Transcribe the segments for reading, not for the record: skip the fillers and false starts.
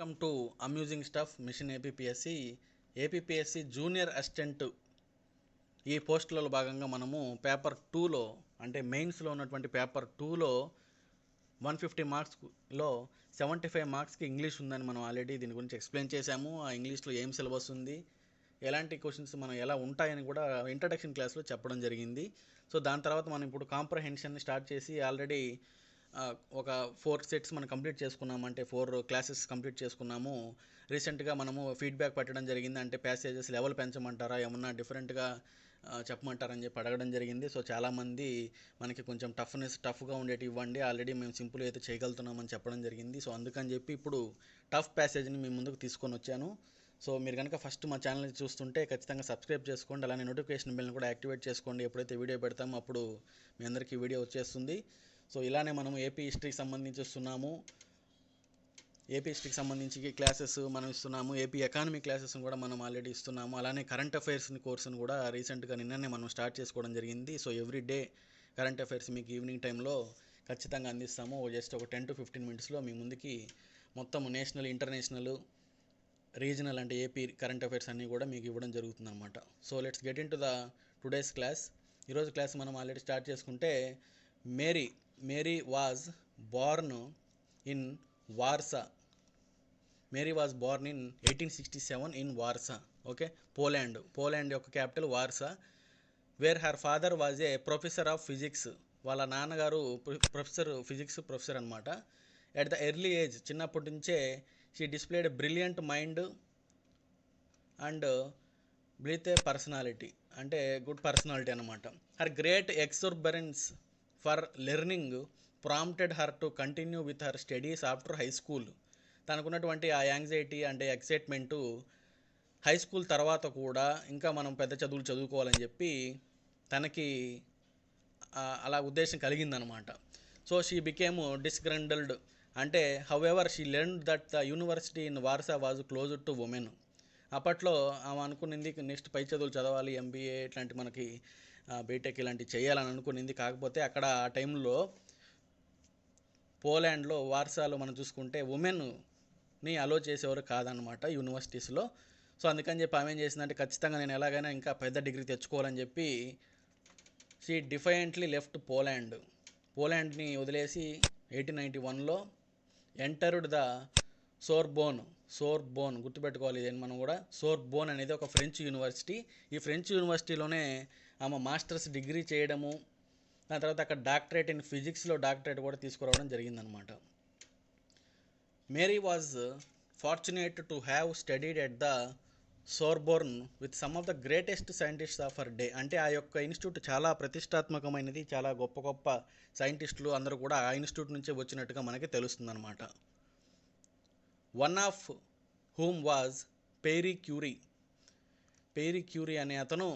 Welcome to amusing stuff machine APPSC junior assistant ఈ పోస్టులలో భాగంగా మనము పేపర్ 2లో అంటే మెయిన్స్లో ఉన్నటువంటి పేపర్ 2లో 150 మార్క్స్లో 75 మార్క్స్కి ఇంగ్లీష్ ఉందని మనం ఆల్రెడీ దీని గురించి ఎక్స్ప్లెయిన్ చేశాము. ఆ ఇంగ్లీష్లో ఏం సిలబస్ ఉంది, ఎలాంటి క్వశ్చన్స్ మనం ఎలా ఉంటాయని కూడా ఇంట్రడక్షన్ క్లాస్లో చెప్పడం జరిగింది. సో దాని తర్వాత మనం ఇప్పుడు కాంప్రహెన్షన్ స్టార్ట్ చేసి ఆల్రెడీ ఒక 4 సెట్స్ మనం కంప్లీట్ చేసుకున్నాము, అంటే 4 క్లాసెస్ కంప్లీట్ చేసుకున్నాము. రీసెంట్గా మనము ఫీడ్బ్యాక్ పెట్టడం జరిగింది, అంటే ప్యాసేజెస్ లెవెల్ పెంచమంటారా, ఏమన్నా డిఫరెంట్గా చెప్పమంటారని చెప్పి అడగడం జరిగింది. సో చాలామంది మనకి కొంచెం టఫ్గా ఉండేటి ఇవ్వండి, ఆల్రెడీ మేము సింపుల్ అయితే చేయగలుగుతున్నామని చెప్పడం జరిగింది. సో అందుకని చెప్పి ఇప్పుడు టఫ్ ప్యాసేజ్ని మీ ముందుకు తీసుకొని వచ్చాను. సో మీరు కనుక ఫస్ట్ మా ఛానల్ని చూస్తుంటే ఖచ్చితంగా సబ్స్క్రైబ్ చేసుకోండి, అలానే నోటిఫికేషన్ బెల్ని కూడా యాక్టివేట్ చేసుకోండి. ఎప్పుడైతే వీడియో పెడతామో అప్పుడు మీ అందరికీ వీడియో వచ్చేస్తుంది. సో ఇలానే మనం ఏపీ హిస్టరీకి సంబంధించి ఇస్తున్నాము, ఏపీ హిస్టరీకి సంబంధించి క్లాసెస్ మనం ఇస్తున్నాము, ఏపీ ఎకానమీ క్లాసెస్ కూడా మనం ఆల్రెడీ ఇస్తున్నాము. అలానే కరెంట్ అఫైర్స్ని కోర్సును కూడా రీసెంట్గా నిన్ననే మనం స్టార్ట్ చేసుకోవడం జరిగింది. So every day current affairs మీకు ఈవినింగ్ టైంలో ఖచ్చితంగా అందిస్తాము. జస్ట్ ఒక 10 to 15 మినిట్స్లో మీ ముందుకి మొత్తం నేషనల్, ఇంటర్నేషనల్, రీజనల్ అంటే ఏపీ కరెంట్ అఫైర్స్ అన్నీ కూడా మీకు ఇవ్వడం జరుగుతుంది అనమాట. So let's get into the today's class. ఈరోజు క్లాస్ మనం ఆల్రెడీ స్టార్ట్ చేసుకుంటే, Marie was born in Warsaw. Marie was born in 1867 in Warsaw. Okay, Poland యొక్క capital Warsaw. Where her father was a professor of physics. వాళ్ళ నాన్నగారు physics professor అనమాట. At the early age, చిన్నప్పటి నుంచే she displayed brilliant mind and blithe personality, అంటే good personality అనమాట. Her great exuberance for learning prompted her to continue with her studies after high school. తనకున్నటువంటి ఆ anxiety అంటే excitement high school తర్వాత కూడా ఇంకా మనం పెద్ద చదువులు చదువుకోవాలని చెప్పి తనకి అలా ఉద్దేశం కలిగిందనమాట. సో షీ బికేమ్ డిస్గ్రండల్డ్, అంటే however she learn that the university in Warsaw was closed to women. అప్పట్లో ఆమె అనుకునింది నెక్స్ట్ పై చదువులు చదవాలి, ఎంబీఏ ఇట్లాంటి మనకి బీటెక్ ఇలాంటివి చేయాలని అనుకునింది. కాకపోతే అక్కడ ఆ టైంలో పోలాండ్లో వార్సాలో మనం చూసుకుంటే ఉమెన్ని అలో చేసేవారు కాదనమాట యూనివర్సిటీస్లో. సో అందుకని చెప్పి ఆమె ఏం చేసిందంటే, ఖచ్చితంగా నేను ఎలాగైనా ఇంకా పెద్ద డిగ్రీ తెచ్చుకోవాలని చెప్పి షీ డిఫైనెంట్లీ లెఫ్ట్ పోలాండ్ని వదిలేసి 1891లో ఎంటర్డ్ ద సోర్బోన్ గుర్తుపెట్టుకోవాలి ఇది మనం కూడా. సోర్బోన్ అనేది ఒక ఫ్రెంచ్ యూనివర్సిటీ. ఈ ఫ్రెంచ్ యూనివర్సిటీలోనే ఆమె మాస్టర్స్ డిగ్రీ చేయడము, దాని తర్వాత అక్కడ డాక్టరేట్ ఇన్ ఫిజిక్స్లో డాక్టరేట్ కూడా తీసుకురావడం జరిగిందనమాట. Marie was fortunate to have studied at the Sorbonne with some of the greatest scientists of her day. అంటే ఆ యొక్క ఇన్స్టిట్యూట్ చాలా ప్రతిష్టాత్మకమైనది, చాలా గొప్ప గొప్ప సైంటిస్టులు అందరూ కూడా ఆ ఇన్స్టిట్యూట్ నుంచే వచ్చినట్టుగా మనకి తెలుస్తుందన్నమాట. One of whom was Pierre Curie అనే అతను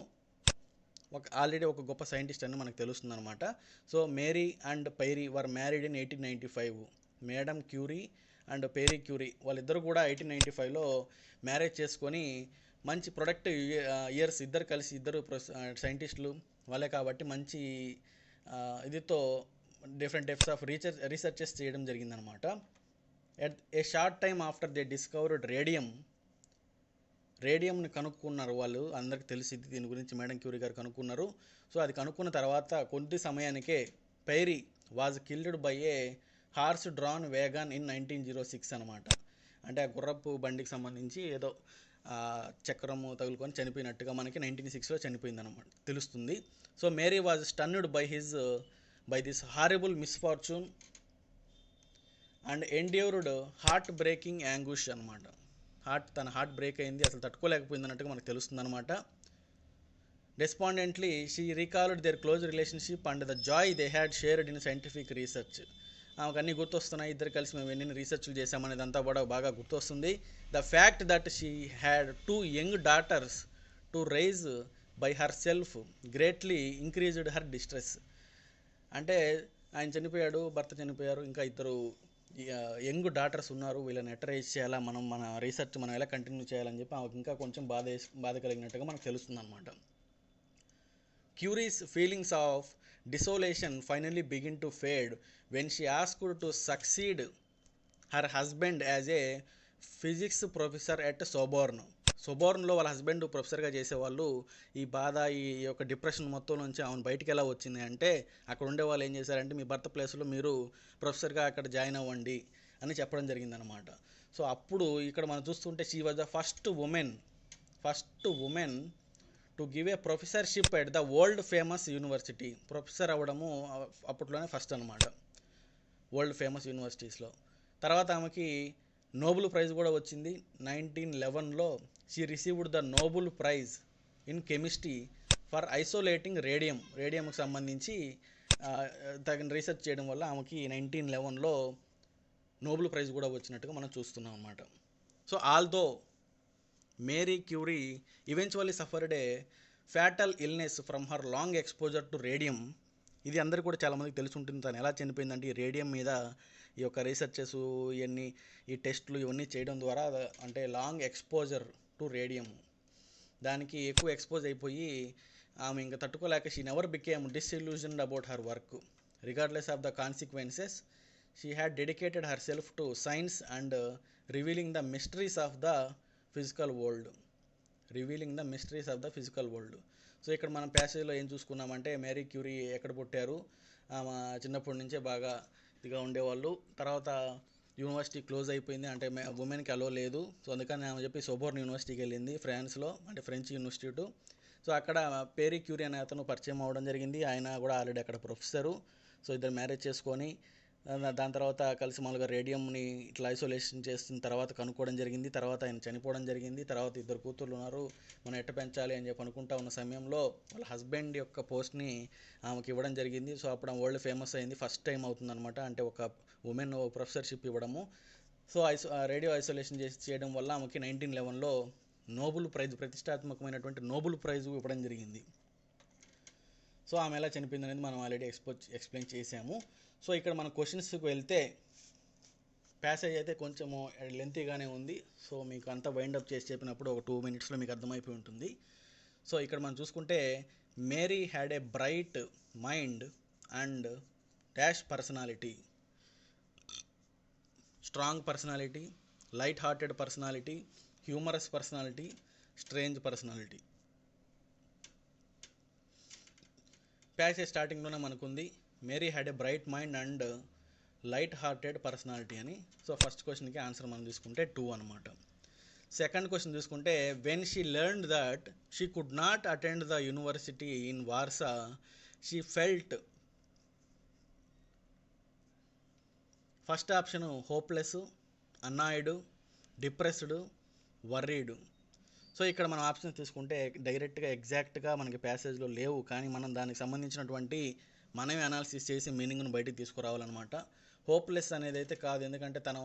ఆల్రెడీ ఒక గొప్ప సైంటిస్ట్ అని మనకు తెలుస్తుందన్నమాట. So Marie and Pierre were married in 1895. Madam Curie and Pierre Curie వాళ్ళిద్దరు కూడా 1895లో మ్యారేజ్ చేసుకొని మంచి ప్రొడక్టివ్ ఇయర్స్, ఇద్దరు సైంటిస్టులు వాళ్ళే కాబట్టి మంచి ఇదితో డిఫరెంట్ టైప్స్ ఆఫ్ రీసెర్చెస్ చేయడం జరిగిందనమాట. At a short time after they discovered రేడియంని కనుక్కున్నారు వాళ్ళు, అందరికి తెలిసింది దీని గురించి, మేడం క్యూరీ గారు కనుక్కున్నారు. సో అది కనుక్కున్న తర్వాత కొద్ది సమయానికే Pierre was killed by a horse drawn wagon in 1906 అనమాట. అంటే ఆ గుర్రపు బండికి సంబంధించి ఏదో చక్రము తగులుకొని చనిపోయినట్టుగా మనకి 1906లో చనిపోయిందనమాట తెలుస్తుంది. So Mary was stunned by this horrible misfortune and endured heart breaking anguish అనమాట. తన హార్ట్ బ్రేక్ అయింది, అసలు తట్టుకోలేకపోయింది అన్నట్టుగా మనకు తెలుస్తుంది అనమాట. Despondently she recalled their close relationship and the joy they had shared in scientific research. ఆమెకు అన్నీ గుర్తొస్తున్నాయి, ఇద్దరు కలిసి మేము ఎన్ని రీసెర్చ్లు చేసామనేది అంతా కూడా బాగా గుర్తొస్తుంది. The fact that she had 2 young daughters to raise by herself greatly increased her distress. అంటే ఆయన చనిపోయాడు, భర్త చనిపోయారు, ఇంకా ఇద్దరు యంగ్ డాటర్స్ ఉన్నారు, వీళ్ళని ఎట్ట రైజ్ చేయాలా, మన రీసెర్చ్ మనం ఎలా కంటిన్యూ చేయాలని చెప్పి ఆమెకు ఇంకా కొంచెం బాధ కలిగినట్టుగా మనకు తెలుస్తుంది అనమాట. Curie's feelings of desolation finally begin to fade when she asked to succeed her husband as a physics professor at సోబోర్న్లో వాళ్ళ హస్బెండ్ ప్రొఫెసర్గా చేసేవాళ్ళు. ఈ బాధ, ఈ యొక్క డిప్రెషన్ మొత్తం నుంచి ఆమెను బయటికి ఎలా వచ్చింది అంటే, అక్కడ ఉండే వాళ్ళు ఏం చేశారంటే, మీ భర్త ప్లేస్లో మీరు ప్రొఫెసర్గా అక్కడ జాయిన్ అవ్వండి అని చెప్పడం జరిగిందనమాట. సో అప్పుడు ఇక్కడ మనం చూస్తుంటే she was the first women to give a professorship at the world famous university. Professor అవ్వడము అప్పట్లోనే ఫస్ట్ అనమాట, వరల్డ్ ఫేమస్ యూనివర్సిటీస్లో. తర్వాత ఆమెకి నోబెల్ ప్రైజ్ కూడా వచ్చింది. 1911లో she received the Nobel prize in chemistry for isolating రేడియంకి సంబంధించి తగిన రీసెర్చ్ చేయడం వల్ల ఆమెకి 1911లో నోబెల్ ప్రైజ్ కూడా వచ్చినట్టుగా మనం చూస్తున్నాం అన్నమాట. So although Marie Curie eventually suffered A fatal illness from her long exposure to radium. ఇది అందరికీ కూడా చాలామందికి తెలిసి ఉంటుంది. తను ఎలా చనిపోయిందంటే, ఈ రేడియం మీద ఈ యొక్క రీసెర్చెస్ ఇవన్నీ, ఈ టెస్టులు ఇవన్నీ చేయడం ద్వారా, అంటే లాంగ్ ఎక్స్పోజర్ టు రేడియం, దానికి ఎక్కువ ఎక్స్పోజ్ అయిపోయి ఆమె ఇంకా తట్టుకోలేక she never became disillusioned about her work regardless of the consequences. She had dedicated herself to science and revealing the mysteries of the physical world. So ఇక్కడ మనం ప్యాసేజ్లో ఏం చూసుకున్నామంటే, Marie Curie ఎక్కడ పుట్టారు, ఆమె చిన్నప్పటి నుంచే బాగా ఇదిగా ఉండేవాళ్ళు. తర్వాత యూనివర్సిటీ క్లోజ్ అయిపోయింది, అంటే ఉమెన్కి అలో లేదు. సో అందుకని ఆమె చెప్పి సోబోర్న్ యూనివర్సిటీకి వెళ్ళింది, ఫ్రాన్స్లో, అంటే ఫ్రెంచ్ ఇన్స్టిట్యూట్. సో అక్కడ పేరీ క్యూరీ అనే అతను పరిచయం అవ్వడం జరిగింది. ఆయన కూడా ఆల్రెడీ అక్కడ ప్రొఫెసరు. సో ఇద్దరు మ్యారేజ్ చేసుకొని దాని తర్వాత కలిసి మామూలుగా రేడియంని ఇట్లా ఐసోలేషన్ చేసిన తర్వాత కనుక్కోవడం జరిగింది. తర్వాత ఆయన చనిపోవడం జరిగింది. తర్వాత ఇద్దరు కూతుర్లు ఉన్నారు, మనం ఎట్ట పెంచాలి అని చెప్పి అనుకుంటా ఉన్న సమయంలో వాళ్ళ హస్బెండ్ యొక్క పోస్ట్ని ఆమెకి ఇవ్వడం జరిగింది. సో అప్పుడు ఆమె వరల్డ్ ఫేమస్ అయింది. ఫస్ట్ టైం అవుతుందన్నమాట, అంటే ఒక ఉమెన్ ప్రొఫెసర్షిప్ ఇవ్వడము. సో రేడియో ఐసోలేషన్ చేయడం వల్ల ఆమెకి 1911లో నోబెల్ ప్రైజ్, ప్రతిష్టాత్మకమైనటువంటి నోబెల్ ప్రైజ్ ఇవ్వడం జరిగింది. సో ఆమె ఎలా చనిపోయింది అనేది మనం ఆల్రెడీ ఎక్స్ప్లెయిన్ చేసాము. సో ఇక్కడ మన క్వశ్చన్స్కి వెళ్తే, ప్యాసేజ్ అయితే కొంచెము లెంతీగానే ఉంది. సో మీకు అంతా వైండప్ చేసి చెప్పినప్పుడు ఒక 2 minutesలో మీకు అర్థమైపోయి ఉంటుంది. సో ఇక్కడ మనం చూసుకుంటే, Mary had a bright mind and dash personality, strong personality, light hearted personality, humorous personality, strange personality. Passage స్టార్టింగ్లోనే మనకుంది, Mary had a bright mind and light hearted personality అని. సో ఫస్ట్ క్వశ్చన్కి ఆన్సర్ మనం తీసుకుంటే 2 అనమాట. సెకండ్ క్వశ్చన్ చూసుకుంటే, when she learned that she could not attend the university in Warsaw she felt. First option hopeless, annoyed, depressed, worried. So ఇక్కడ మనం options తీసుకుంటే డైరెక్ట్గా ఎగ్జాక్ట్గా మనకి ప్యాసేజ్లో లేవు, కానీ మనం దానికి సంబంధించినటువంటి మనమే అనాలిసిస్ చేసి మీనింగ్ను బయటికి తీసుకురావాలన్నమాట. హోప్లెస్ అనేది అయితే కాదు, ఎందుకంటే తను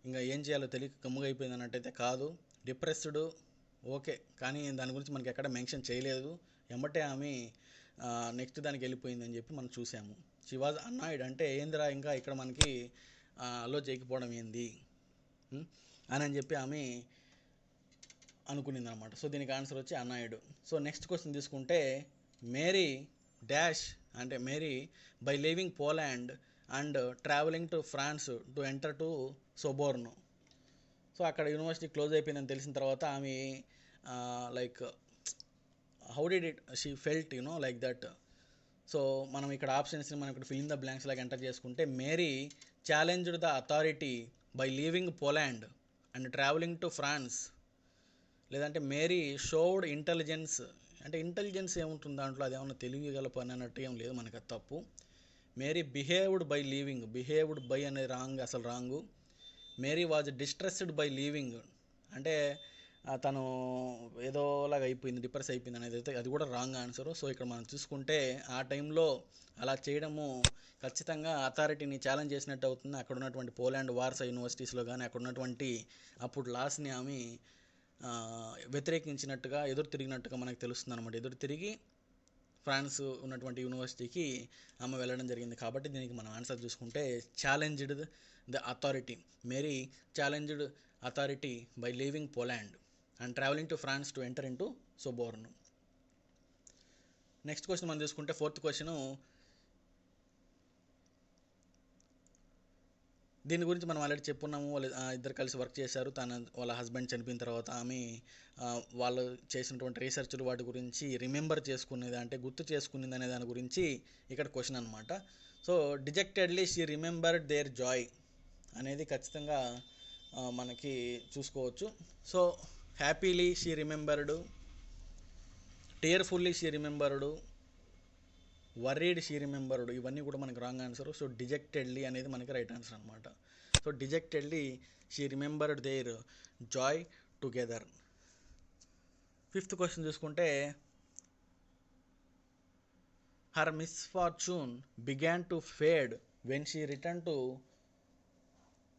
ఇంకా ఏం చేయాలో తెలియక గమ్ముగా అయిపోయింది అన్నట్టయితే కాదు. డిప్రెస్డ్ ఓకే, కానీ దాని గురించి మనకి ఎక్కడ మెన్షన్ చేయలేదు. ఎమ్మటే ఆమె నెక్స్ట్ దానికి వెళ్ళిపోయింది అని చెప్పి మనం చూసాము. షీ వాజ్ అన్నాయిడ్ అంటే ఏందిరా ఇంకా ఇక్కడ మనకి అలో చేయకపోవడం ఏంది అని చెప్పి ఆమె అనుకునింది అనమాట. సో దీనికి ఆన్సర్ వచ్చి అన్నాయిడ్. సో నెక్స్ట్ క్వశ్చన్ తీసుకుంటే, మేరీ డాష్ అంటే Mary by leaving Poland and travelling to France to enter to Sorbonne. So అక్కడ యూనివర్సిటీ క్లోజ్ అయిపోయిందని తెలిసిన తర్వాత ఆమె like how did it she felt like that. So మనం ఇక్కడ ఆప్షన్స్ని మనం ఇక్కడ ఫిల్ ఇన్ ద బ్లాంక్స్ లాగా ఎంటర్ చేసుకుంటే, Mary challenged the authority by leaving Poland and travelling to France. లేదంటే మేరీ షోడ్ ఇంటెలిజెన్స్, అంటే ఇంటెలిజెన్స్ ఏముంటుంది దాంట్లో, అది ఏమన్నా తెలియగల పని అన్నట్టు ఏం లేదు, మనకి అది తప్పు. మేరీ బిహేవ్డ్ బై అనేది రాంగ్, అసలు wrong. Mary was distressed by leaving అంటే తను ఏదోలాగా అయిపోయింది, డిప్రెస్ అయిపోయింది అనేది అయితే అది కూడా రాంగ్ ఆన్సరు. సో ఇక్కడ మనం చూసుకుంటే ఆ టైంలో అలా చేయడము ఖచ్చితంగా అథారిటీని ఛాలెంజ్ చేసినట్టు అవుతుంది. అక్కడ ఉన్నటువంటి పోలాండ్ వార్సా యూనివర్సిటీస్లో కానీ అక్కడ ఉన్నటువంటి అప్పుడు లాస్ని ఆమె వ్యతిరేకించినట్టుగా, ఎదురు తిరిగినట్టుగా మనకు తెలుస్తుంది అనమాట. ఎదురు తిరిగి ఫ్రాన్స్ ఉన్నటువంటి యూనివర్సిటీకి ఆమె వెళ్ళడం జరిగింది. కాబట్టి దీనికి మనం ఆన్సర్ చూసుకుంటే challenged the authority. Mary challenged authority by leaving Poland and travelling to France to enter in to Sorbonne. Next question మనం చూసుకుంటే, ఫోర్త్ క్వశ్చన్, దీని గురించి మనం ఆల్రెడీ చెప్పున్నాము. వాళ్ళు ఇద్దరు కలిసి వర్క్ చేశారు. వాళ్ళ హస్బెండ్ చనిపోయిన తర్వాత ఆమె వాళ్ళు చేసినటువంటి రీసెర్చ్లు వాటి గురించి రిమెంబర్ చేసుకునేది, అంటే గుర్తు చేసుకునేది అనే దాని గురించి ఇక్కడ క్వశ్చన్ అనమాట. So dejectedly she remembered their joy అనేది ఖచ్చితంగా మనకి చూసుకోవచ్చు. So happily she remembered, tearfully she remembered, worried she remembered, ఇవన్నీ కూడా మనకి రాంగ్ ఆన్సర్. సో డిజెక్టెడ్లీ అనేది మనకి రైట్ ఆన్సర్ అనమాట. So dejectedly she remembered their joy together. Fifth question చూసుకుంటే her misfortune began to fade when she return to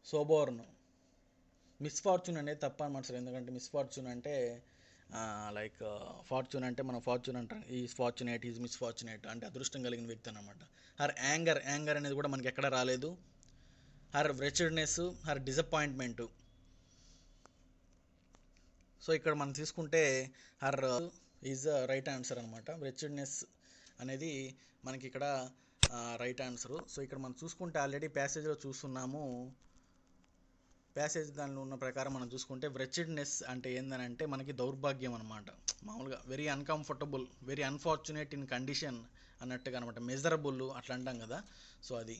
Sorbonne. Misfortune అనేది తప్ప అనమాట సార్. ఎందుకంటే మిస్ఫార్చ్యూన్ అంటే లైక్ ఫార్చ్యూన్ అంటే మనం ఫార్చ్యూన్ అంటాం, ఈజ్ ఫార్చునేట్, ఈజ్ మిస్ఫార్చునేట్ అంటే అదృష్టం కలిగిన వ్యక్తి అనమాట. హర్ యాంగర్ అనేది కూడా మనకి ఎక్కడ రాలేదు. Her wretchedness, her disappointment. So ఇక్కడ మనం తీసుకుంటే హర్ ఈజ్ రైట్ ఆన్సర్ అనమాట. వ్రెచెడ్నెస్ అనేది మనకి ఇక్కడ రైట్ ఆన్సరు. సో ఇక్కడ మనం చూసుకుంటే ఆల్రెడీ ప్యాసేజ్లో చూస్తున్నాము. ప్యాసేజ్ దానిలో ఉన్న ప్రకారం మనం చూసుకుంటే వ్రెచెడ్నెస్ అంటే ఏందనంటే మనకి దౌర్భాగ్యం అనమాట. మామూలుగా very uncomfortable, very unfortunate in condition అన్నట్టుగా అనమాట. మెజరబుల్ అట్లా అంటాం కదా, సో అది.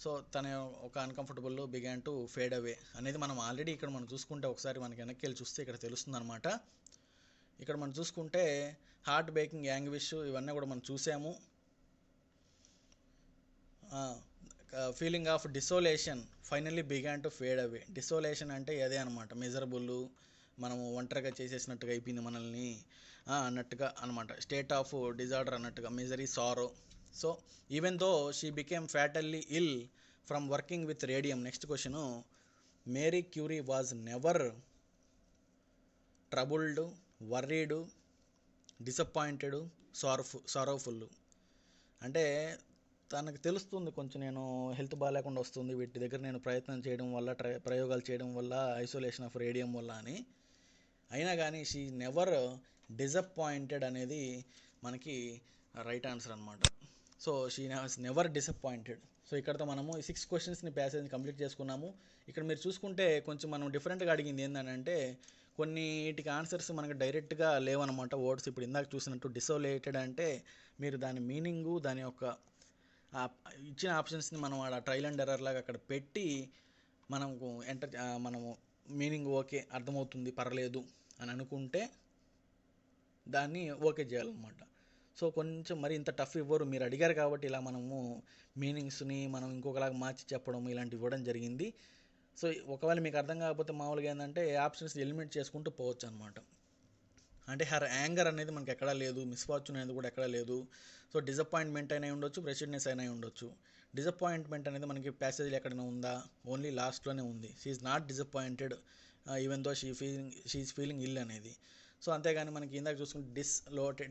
సో తన ఒక అన్కంఫర్టబుల్ బిగాన్ టు ఫేడ్ అవే అనేది మనం ఆల్రెడీ ఇక్కడ మనం చూసుకుంటే ఒకసారి మనకి వెనక్కి వెళ్ళి చూస్తే ఇక్కడ తెలుస్తుంది అనమాట. ఇక్కడ మనం చూసుకుంటే హార్ట్ బ్రేకింగ్, యాంగ్విష్ ఇవన్నీ కూడా మనం చూసాము. Feeling of desolation finally began to fade అవే. డిసోలేషన్ అంటే అదే అనమాట, మెజరబుల్, మనము ఒంటరిగా చేసేసినట్టుగా అయిపోయింది మనల్ని అన్నట్టుగా అనమాట. స్టేట్ ఆఫ్ డిజార్డర్ అన్నట్టుగా, misery, sorrow. So even though she became fatally ill from working with radium. Next question, Mary Curie was never troubled, worried, disappointed, sorrowful. అంటే తనకు తెలుస్తుంది కొంచెం నేను హెల్త్ బాగాలేకుండా వస్తుంది, వీటి దగ్గర నేను ప్రయత్నం చేయడం వల్ల, ప్రయోగాలు చేయడం వల్ల, ఐసోలేషన్ ఆఫ్ రేడియం వల్ల అని. అయినా కానీ షీ నెవర్ డిసప్పాయింటెడ్ అనేది మనకి రైట్ ఆన్సర్ అనమాట. So she never disappointed. So ఇక్కడతో మనము ఈ 6 క్వశ్చన్స్ని ప్యాసేజ్ని కంప్లీట్ చేసుకున్నాము. ఇక్కడ మీరు చూసుకుంటే కొంచెం మనం డిఫరెంట్గా అడిగింది ఏంటంటే కొన్నిటికి ఆన్సర్స్ మనకు డైరెక్ట్గా లేవన్నమాట వర్డ్స్. ఇప్పుడు ఇందాక చూసినట్టు డిసోలేటెడ్ అంటే మీరు దాని మీనింగు, దాని యొక్క ఇచ్చిన ఆప్షన్స్ని మనం ఆ ట్రయల్ అండ్ ఎర్రర్ లాగా అక్కడ పెట్టి మనము మీనింగ్ ఓకే అర్థమవుతుంది పర్లేదు అని అనుకుంటే దాన్ని ఓకే చేయాలన్నమాట. సో కొంచెం మరి ఇంత టఫ్ ఇవ్వరు, మీరు అడిగారు కాబట్టి ఇలా మనము మీనింగ్స్ని మనం ఇంకొకలాగా మార్చి చెప్పడం ఇలాంటివి ఇవ్వడం జరిగింది. సో ఒకవేళ మీకు అర్థం కాకపోతే మామూలుగా ఏంటంటే ఆప్షన్స్ ఎలిమినేట్ చేసుకుంటూ పోవచ్చు అనమాట. అంటే హర్ యాంగర్ అనేది మనకి ఎక్కడా లేదు, మిస్ఫార్చ్యూన్ అనేది కూడా ఎక్కడా లేదు. సో డిసప్పాయింట్మెంట్ అయినా ఉండొచ్చు, వ్రెచెడ్నెస్ అయినా ఉండొచ్చు. డిసప్పాయింట్మెంట్ అనేది మనకి ప్యాసేజ్లో ఎక్కడైనా ఉందా? ఓన్లీ లాస్ట్లోనే ఉంది. She is not disappointed even though she is feeling ill అనేది. సో అంతేగాని మనకి ఇందాక చూసుకుంటే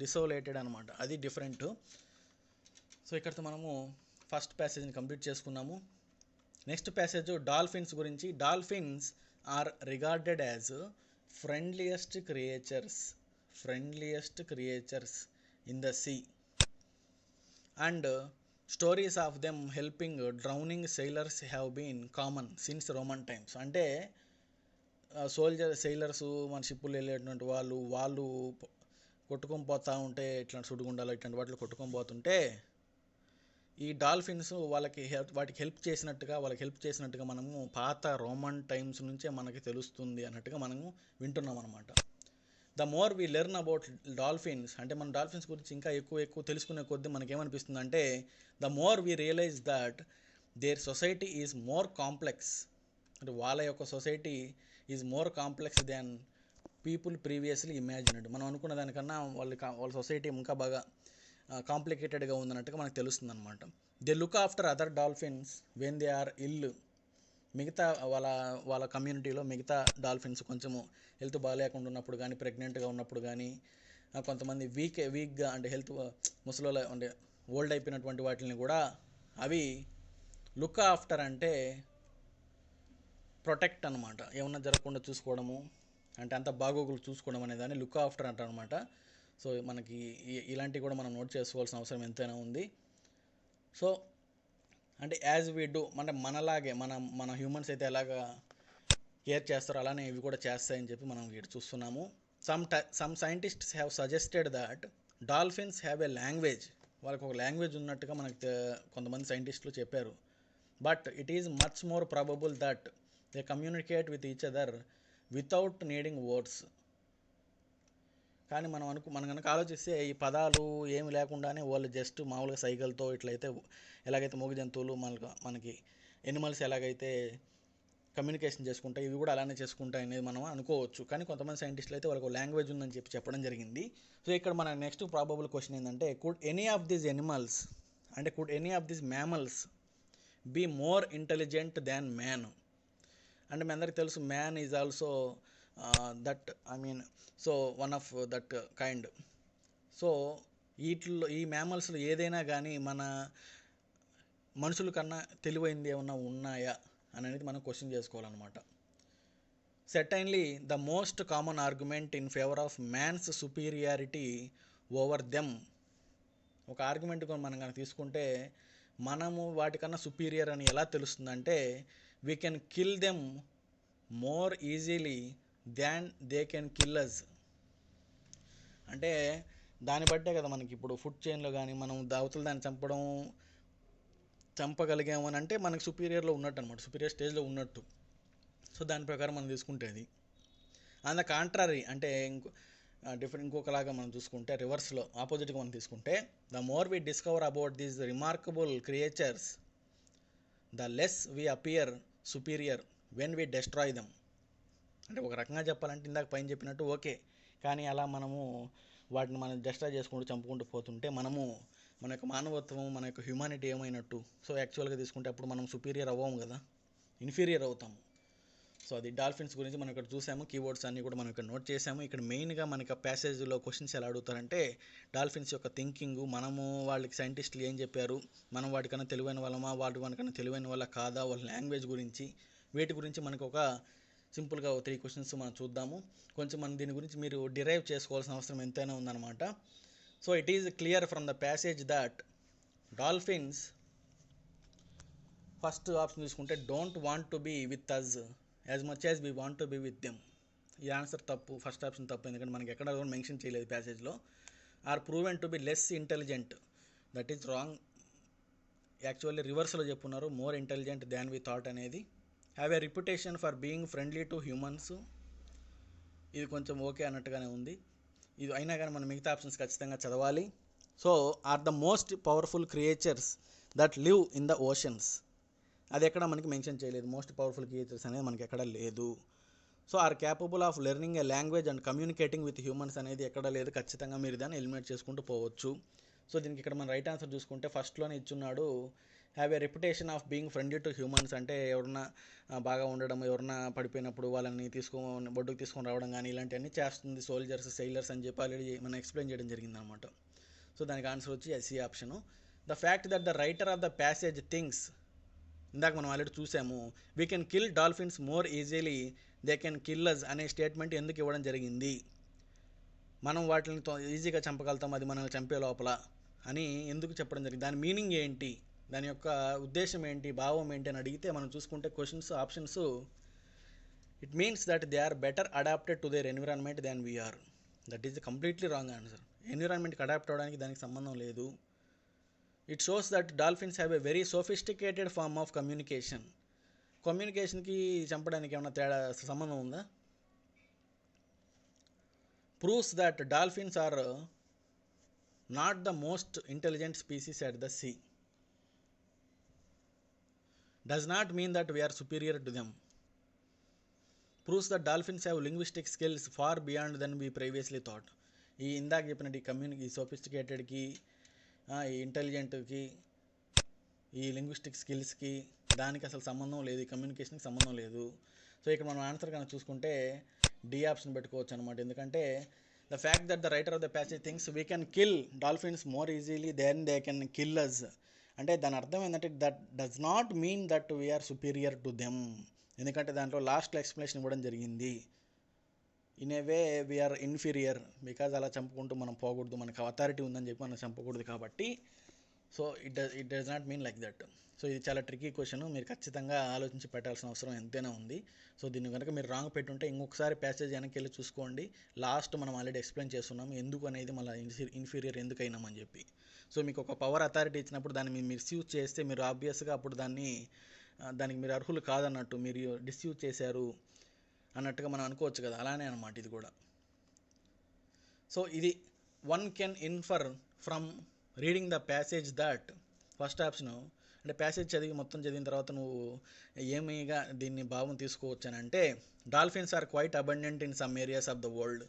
డిసోలేటెడ్ అనమాట, అది డిఫరెంట్. సో ఇక్కడితో మనము ఫస్ట్ ప్యాసేజ్ని కంప్లీట్ చేసుకున్నాము. నెక్స్ట్ ప్యాసేజ్ డాల్ఫిన్స్ గురించి. Dolphins are regarded as friendliest creatures in the sea and stories of them helping drowning sailors have been common since Roman times. అంటే sailors మన షిప్పులు వెళ్ళేటువంటి వాళ్ళు కొట్టుకొని పోతూ ఉంటే, ఇట్లాంటి సుడిగుండాలు ఇట్లాంటి వాటిలో కొట్టుకొని పోతుంటే ఈ డాల్ఫిన్స్ వాటికి హెల్ప్ చేసినట్టుగా మనము పాత రోమన్ టైమ్స్ నుంచే మనకి తెలుస్తుంది అన్నట్టుగా మనము వింటున్నాం అనమాట. The more we learn about dolphins, అంటే మన డాల్ఫిన్స్ గురించి ఇంకా ఎక్కువ తెలుసుకునే కొద్దీ మనకేమనిపిస్తుంది అంటే the more we realise that their society is more complex. అంటే వాళ్ళ యొక్క society is more complex than people previously imagined. మనం అనుకున్న దానికన్నా వాళ్ళ సొసైటీ ఇంకా బాగా కాంప్లికేటెడ్గా ఉందన్నట్టుగా మనకు తెలుస్తుంది అనమాట. They look after other dolphins when they are ill. మిగతా వాళ్ళ కమ్యూనిటీలో మిగతా డాల్ఫిన్స్ కొంచెము హెల్త్ బాగాలేకుండా ఉన్నప్పుడు కానీ, ప్రెగ్నెంట్గా ఉన్నప్పుడు కానీ, కొంతమంది వీక్గా అంటే హెల్త్ ముసలిలో అంటే ఓల్డ్ అయిపోయినటువంటి వాటిని కూడా అవి లుక్ ఆఫ్టర్ అంటే ప్రొటెక్ట్ అనమాట. ఏమన్నా జరగకుండా చూసుకోవడము, అంటే అంత బాగోగులు చూసుకోవడం అనేదాన్ని లుక్ ఆఫ్టర్ అంటారు అనమాట. సో మనకి ఇలాంటివి కూడా మనం నోట్ చేసుకోవాల్సిన అవసరం ఎంతైనా ఉంది. సో అంటే యాజ్ వీ డూ, అంటే మనలాగే మన హ్యూమన్స్ అయితే ఎలాగా కేర్ చేస్తారో అలానే ఇవి కూడా చేస్తాయని చెప్పి మనం ఇక్కడ చూస్తున్నాము. Some scientists have suggested that dolphins have a language. వాళ్ళకి ఒక లాంగ్వేజ్ ఉన్నట్టుగా మనకు కొంతమంది సైంటిస్టులు చెప్పారు. But it is much more probable that they communicate with each other without needing words. కానీ మనం కనుక ఆలోచిస్తే ఈ పదాలు ఏమి లేకుండానే వాళ్ళు జస్ట్ మామూలుగా సైకిల్తో ఇట్లయితే ఎలాగైతే మూగ జంతువులు మనకి ఎనిమల్స్ ఎలాగైతే కమ్యూనికేషన్ చేసుకుంటాయి, ఇవి కూడా అలానే చేసుకుంటాయి అనేది మనం అనుకోవచ్చు. కానీ కొంతమంది సైంటిస్టులు అయితే వాళ్ళకు లాంగ్వేజ్ ఉందని చెప్పడం జరిగింది. సో ఇక్కడ మన నెక్స్ట్ ప్రాబబుల్ క్వశ్చన్ ఏంటంటే, could any of these animals, అంటే could any of these mammals be more intelligent than man? అంటే మీ అందరికి తెలుసు man is also that so one of that kind. So ఈ మ్యామల్స్లో ఏదైనా కానీ మన మనుషుల కన్నా తెలివైంది ఏమన్నా ఉన్నాయా అనేది మనం క్వశ్చన్ చేసుకోవాలన్నమాట. Certainly the most common argument in favour of man's superiority over them. ఒక ఆర్గ్యుమెంట్ మనం కనుక తీసుకుంటే మనము వాటికన్నా సుపీరియర్ అని ఎలా తెలుస్తుందంటే, we can kill them more easily than they can kill us. అంటే దాన్ని బట్టే కదా మనకి ఇప్పుడు ఫుడ్ చైన్లో కానీ మనం అవతల దాన్ని చంపగలిగామని అంటే మనకి సుపీరియర్లో ఉన్నట్టు అనమాట, సుపీరియర్ స్టేజ్లో ఉన్నట్టు. సో దాని ప్రకారం మనం తీసుకుంటే అది అండ్ ద కాంట్రరీ, అంటే ఇంకొకలాగా మనం చూసుకుంటే రివర్స్లో ఆపోజిట్గా మనం తీసుకుంటే, the more we discover about these remarkable creatures the less we appear superior when we destroy them. అంటే ఒక రకంగా చెప్పాలంటే ఇందాక పైన చెప్పినట్టు ఓకే, కానీ అలా మనము వాటిని మనం డెస్ట్రాయ్ చేసుకుంటూ చంపుకుంటూ పోతుంటే మనము మన యొక్క మానవత్వం, మన యొక్క హ్యూమానిటీ ఏమైనట్టు? సో యాక్చువల్గా తీసుకుంటే అప్పుడు మనం సుపీరియర్ అవ్వము కదా, ఇన్ఫీరియర్ అవుతాము. సో అది డాల్ఫిన్స్ గురించి మనం ఇక్కడ చూసాము, కీవర్డ్స్ అన్నీ కూడా మనం ఇక్కడ నోట్ చేసాము. ఇక్కడ మెయిన్గా మనకి ప్యాసేజ్లో క్వశ్చన్స్ ఎలా అడుగుతారంటే డాల్ఫిన్స్ యొక్క థింకింగ్, మనము వాళ్ళకి సైంటిస్టులు ఏం చెప్పారు, మనం వాటికన్నా తెలివైన వాళ్ళమా, వాటికన్నా తెలివైన వాళ్ళ కాదా, వాళ్ళ లాంగ్వేజ్ గురించి, వీటి గురించి మనకు ఒక సింపుల్గా 3 క్వశ్చన్స్ మనం చూద్దాము. కొంచెం మనం దీని గురించి మీరు డిరైవ్ చేసుకోవాల్సిన అవసరం ఎంతైనా ఉందన్నమాట. So it is clear from the passage that dolphins, first option చూసుకుంటే don't want to be with us as much as we want to be with them. ఈ ఆన్సర్ తప్పు, ఫస్ట్ ఆప్షన్ తప్పు, ఎందుకంటే మనకి ఎక్కడ కూడా మెన్షన్ చేయలేదు ప్యాసేజ్లో. Or proven to be less intelligent, that is wrong. Actually రివర్స్లో చెప్పున్నారు, more intelligent than we thought అనేది. Have a reputation for being friendly to humans, ఇది కొంచెం ఓకే అన్నట్టుగానే ఉంది. ఇది అయినా కానీ మనం మిగతా ఆప్షన్స్ ఖచ్చితంగా చదవాలి. So are the most powerful creatures that live in the oceans, అది ఎక్కడ మనకి మెన్షన్ చేయలేదు. మోస్ట్ పవర్ఫుల్ క్రియేచర్స్ అనేది మనకి ఎక్కడ లేదు. So are capable of learning a language and communicating with humans అనేది ఎక్కడ లేదు. ఖచ్చితంగా మీరు దాన్ని ఎలిమినేట్ చేసుకుంటూ పోవచ్చు. సో దీనికి ఇక్కడ మన రైట్ ఆన్సర్ చూసుకుంటే ఫస్ట్లోనే ఇచ్చున్నాడు, have a reputation of being friendly to humans. అంటే ఎవరన్నా బాగా ఉండడం, ఎవరన్నా పడిపోయినప్పుడు వాళ్ళని బొడ్డుకు తీసుకొని రావడం కానీ ఇలాంటివన్నీ చేస్తుంది సోల్జర్స్, సెయిలర్స్ అని చెప్పి ఆల్రెడీ మనం ఎక్స్ప్లెయిన్ చేయడం జరిగింది అనమాట. సో దానికి ఆన్సర్ వచ్చి ఎస్సీ option. The fact that the writer of the passage thinks, ఇందాక మనం ఆల్రెడీ చూసాము, we can kill dolphins more easily they can kill us అనే స్టేట్మెంట్ ఎందుకు ఇవ్వడం జరిగింది? మనం వాటిని ఈజీగా చంపగలుగుతాం అది మనల్ని చంపే లోపల అని ఎందుకు చెప్పడం జరిగింది? దాని మీనింగ్ ఏంటి, దాని యొక్క ఉద్దేశం ఏంటి, భావం ఏంటి అని అడిగితే మనం చూసుకుంటే questions options, it means that they are better adapted to their environment than we are. That is completely wrong answer. ఎన్విరాన్మెంట్కి అడాప్ట్ అవ్వడానికి దానికి సంబంధం లేదు. It shows that dolphins have a very sophisticated form of communication. కమ్యూనికేషన్కి చంపడానికి ఏమైనా తేడా సంబంధం ఉందా? Proves that dolphins are not the most intelligent species at the sea. Does not mean that we are superior to them. Proves that dolphins have linguistic skills far beyond then we previously thought. ఈ ఇందాక చెప్పినట్టు ఈ సోఫిస్టికేటెడ్కి, ఈ ఇంటెలిజెంట్కి, ఈ linguistic స్కిల్స్కి దానికి అసలు సంబంధం లేదు, ఈ కమ్యూనికేషన్కి సంబంధం లేదు. సో ఇక్కడ మనం ఆన్సర్ కనుక చూసుకుంటే డి ఆప్షన్ పెట్టుకోవచ్చు అనమాట. ఎందుకంటే the fact that the writer of the passage thinks we can kill dolphins more easily then they can kill us, అంటే దాని అర్థం ఏంటంటే that does not mean that we are superior to them. ఎందుకంటే దాంట్లో లాస్ట్లో ఎక్స్ప్లెనేషన్ ఇవ్వడం జరిగింది, in a way we are inferior because అలా చంపుకుంటూ మనం పోకూడదు, మనకు అథారిటీ ఉందని చెప్పి మనం చంపకూడదు. కాబట్టి so it does not mean like that. So ఇది చాలా ట్రికీ క్వశ్చన్, మీరు ఖచ్చితంగా ఆలోచించి పెట్టాల్సిన అవసరం ఎంతైనా ఉంది. సో దీన్ని కనుక మీరు రాంగ్ పెట్టుంటే ఇంకొకసారి ప్యాసేజ్ వెనక్కి వెళ్ళి చూసుకోండి. లాస్ట్ మనం ఆల్రెడీ ఎక్స్ప్లెయిన్ చేస్తున్నాము ఎందుకు అనేది, మళ్ళీ ఇన్ఫీరియర్ ఎందుకు అయినామని చెప్పి. సో మీకు ఒక పవర్ అథారిటీ ఇచ్చినప్పుడు దాన్ని మీరు మిస్యూజ్ చేస్తే మీరు ఆబ్వియస్గా అప్పుడు దానికి మీరు అర్హులు కాదన్నట్టు, మీరు డిస్యూజ్ చేశారు అన్నట్టుగా మనం అనుకోవచ్చు కదా, అలానే అనమాట ఇది కూడా. సో ఇది one can infer from reading the passage that, first option అంటే ప్యాసేజ్ మొత్తం చదివిన తర్వాత నువ్వు ఏమిగా దీన్ని భావం తీసుకోవచ్చు అని అంటే, dolphins are quite abundant in some areas of the world.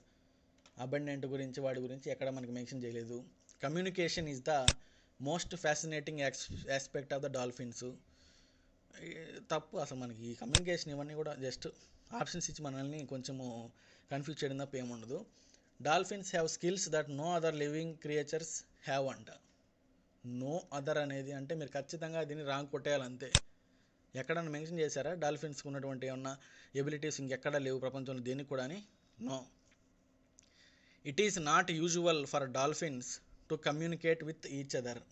Abundant గురించి వాడి గురించి ఎక్కడ మనకి మెన్షన్ చేయలేదు. Communication is the most fascinating aspect of the dolphins. తప్పు అసలు, మనకి ఈ కమ్యూనికేషన్ ఇవన్నీ కూడా జస్ట్ ఆప్షన్స్ ఇచ్చి మనల్ని కొంచెము కన్ఫ్యూజ్ చేయడం తప్ప ఏముండదు. Dolphins have skills that no other living creatures have అంట. నో అదర్ అనేది అంటే మీరు ఖచ్చితంగా దీన్ని రాంగ్ కొట్టేయాలంతే. ఎక్కడన్నా మెన్షన్ చేశారా డాల్ఫిన్స్కి ఉన్నటువంటి ఏమన్నా ఎబిలిటీస్ ఇంకెక్కడా లేవు ప్రపంచంలో దేనికి కూడా అని? No. It is not usual for dolphins to communicate with each other.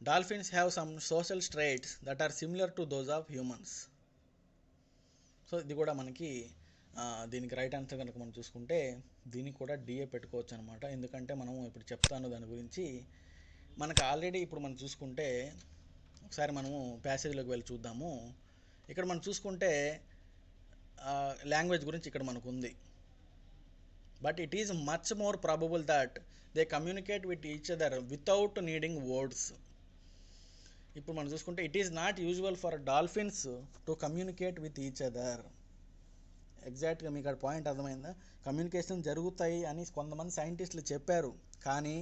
Dolphins have some social traits that are similar to those of humans. So ఇది కూడా మనకి దీనికి రైట్ ఆన్సర్ కనుక మనం చూసుకుంటే దీనికి కూడా డిఏ పెట్టుకోవచ్చు అనమాట. ఎందుకంటే మనము ఇప్పుడు చెప్తాను దాని గురించి. మనకు ఆల్రెడీ ఇప్పుడు మనం చూసుకుంటే ఒకసారి మనము ప్యాసేజ్లోకి వెళ్ళి చూద్దాము. ఇక్కడ మనం చూసుకుంటే లాంగ్వేజ్ గురించి ఇక్కడ మనకు ఉంది. But it is much more probable that they communicate with each other without needing words. ఇప్పుడు మనం చూసుకుంటే it is not usual for dolphins to communicate with each other. ఎగ్జాక్ట్గా మీకు అక్కడ పాయింట్ అర్థమైందా? కమ్యూనికేషన్ జరుగుతాయి అని కొంతమంది సైంటిస్టులు చెప్పారు, కానీ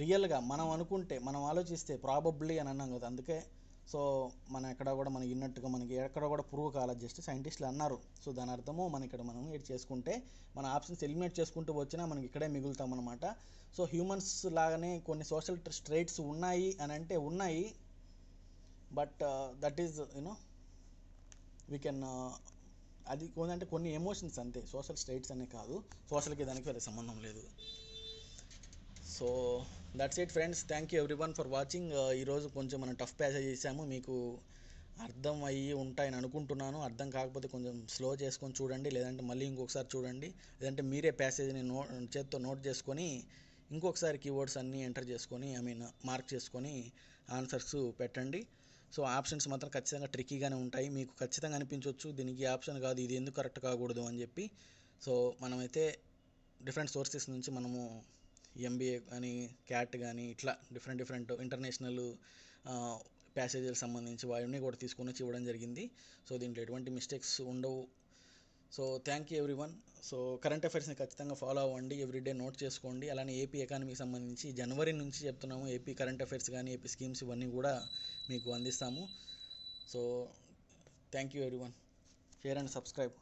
రియల్గా మనం అనుకుంటే, మనం ఆలోచిస్తే ప్రాబబ్లీ అని అన్నాం కదా, అందుకే సో మనం ఎక్కడ కూడా మనకి విన్నట్టుగా మనకి ఎక్కడ కూడా ప్రూవ్ కాలేదు, జస్ట్ సైంటిస్టులు అన్నారు. సో దాని అర్థము మనం ఇక్కడ మనం ఎడ్ చేసుకుంటే మన ఆప్షన్స్ ఎలిమినేట్ చేసుకుంటూ వచ్చినా మనకి ఇక్కడే మిగులుతాం అనమాట. సో హ్యూమన్స్ లాగానే కొన్ని సోషల్ ట్రైట్స్ ఉన్నాయి అని అంటే ఉన్నాయి, but that is you know we can అది అంటే కొన్ని ఎమోషన్స్ అంతే, సోషల్ స్టేట్స్ అనే కాదు. సోషల్కి దానికి వేరే సంబంధం లేదు. So that's it friends, thank you every one for watching. ఈరోజు కొంచెం మనం టఫ్ ప్యాసేజ్ చేసాము, మీకు అర్థం అయ్యి ఉంటాయని అనుకుంటున్నాను. అర్థం కాకపోతే కొంచెం స్లో చేసుకొని చూడండి, లేదంటే మళ్ళీ ఇంకొకసారి చూడండి, లేదంటే మీరే ప్యాసేజ్ని చేత్తో నోట్ చేసుకొని ఇంకొకసారి కీవర్డ్స్ అన్నీ ఎంటర్ చేసుకొని మార్క్ చేసుకొని ఆన్సర్స్ పెట్టండి. సో ఆప్షన్స్ మాత్రం ఖచ్చితంగా ట్రిక్కీగానే ఉంటాయి, మీకు ఖచ్చితంగా అనిపించవచ్చు దీనికి ఆప్షన్ కాదు, ఇది ఎందుకు కరెక్ట్ కాకూడదు అని చెప్పి. సో మనమైతే డిఫరెంట్ సోర్సెస్ నుంచి మనము ఎంబీఏ కానీ క్యాట్ కానీ ఇట్లా డిఫరెంట్ ఇంటర్నేషనల్ ప్యాసేజీలకు సంబంధించి వాటిని కూడా తీసుకొని వచ్చి ఇవ్వడం జరిగింది. సో దీంట్లో ఎటువంటి మిస్టేక్స్ ఉండవు. So thank you everyone. So current అఫైర్స్ని ఖచ్చితంగా ఫాలో అవ్వండి, ఎవ్రీడే నోట్ చేసుకోండి. అలానే ఏపీ ఎకానమీకి సంబంధించి జనవరి నుంచి చెప్తున్నాము, ఏపీ కరెంట్ అఫైర్స్ కానీ ఏపీ స్కీమ్స్ ఇవన్నీ కూడా మీకు అందిస్తాము. So thank you every one. Share and subscribe.